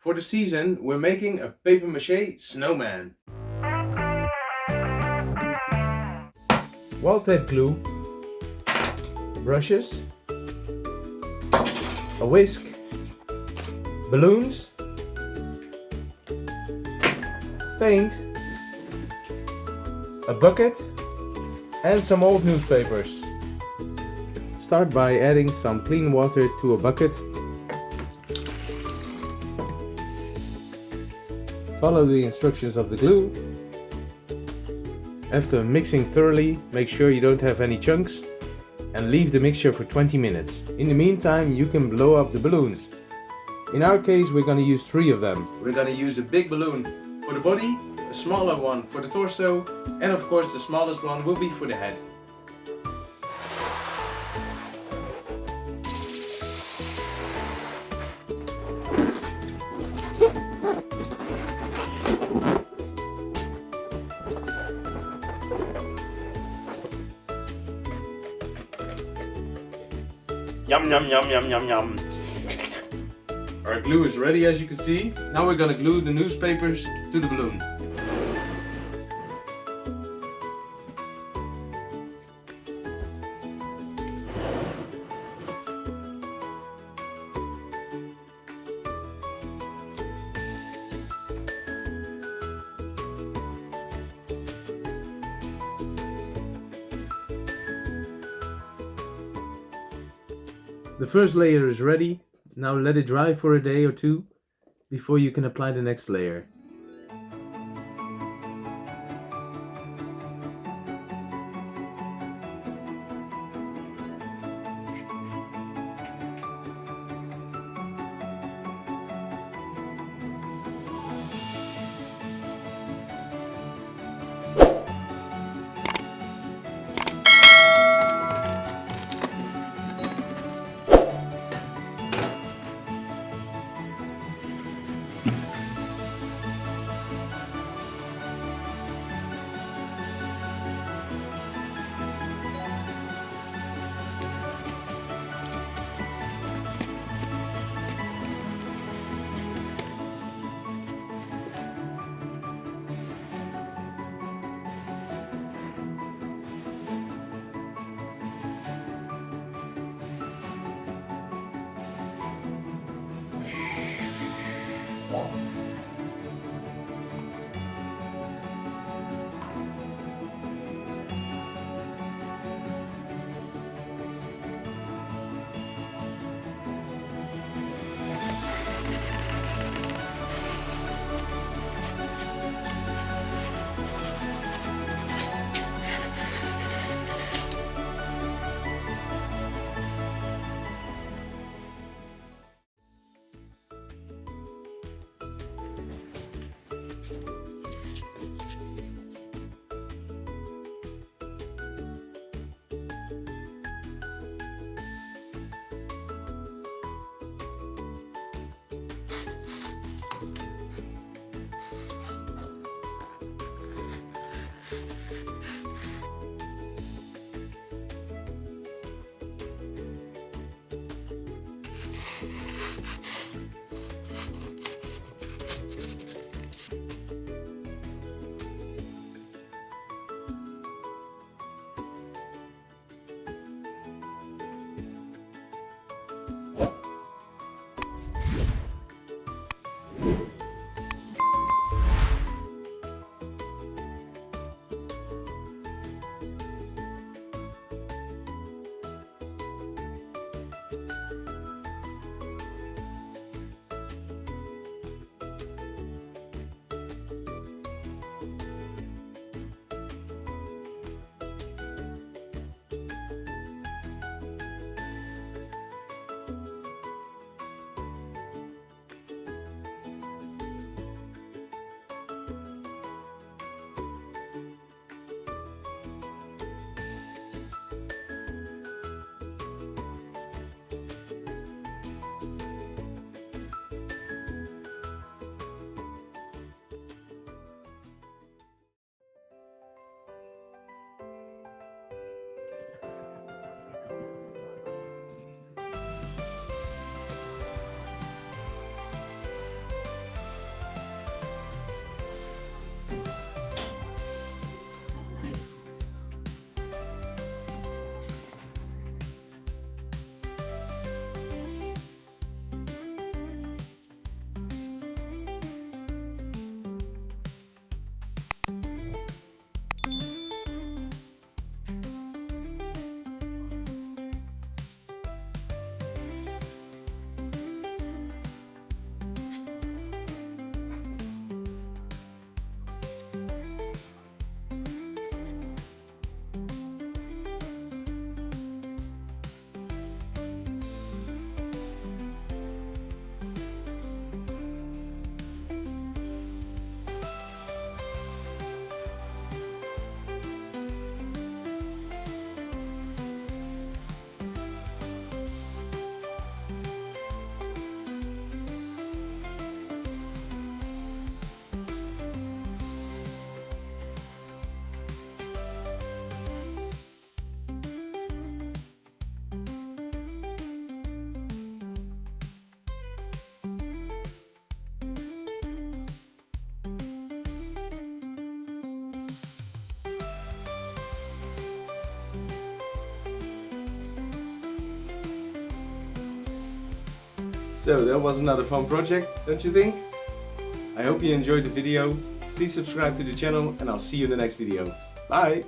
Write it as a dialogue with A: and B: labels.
A: For the season, we're making a paper-mâché snowman. Wall tape glue, brushes, a whisk, balloons, paint, a bucket and some old newspapers. Start by adding some clean water to a bucket. Follow the instructions of the glue. After mixing thoroughly, make sure you don't have any chunks and leave the mixture for 20 minutes. In the meantime, you can blow up the balloons. In our case, we're going to use 3 of them. We're going to use a big balloon for the body, a smaller one for the torso, and of course the smallest one will be for the head.
B: Yum yum yum yum yum yum.
A: Our glue is ready, as you can see. Now we're going to glue the newspapers to the balloon. The first layer is ready. Now let it dry for a day or 2 before you can apply the next layer. So that was another fun project, don't you think? I hope you enjoyed the video. Please subscribe to the channel and I'll see you in the next video. Bye!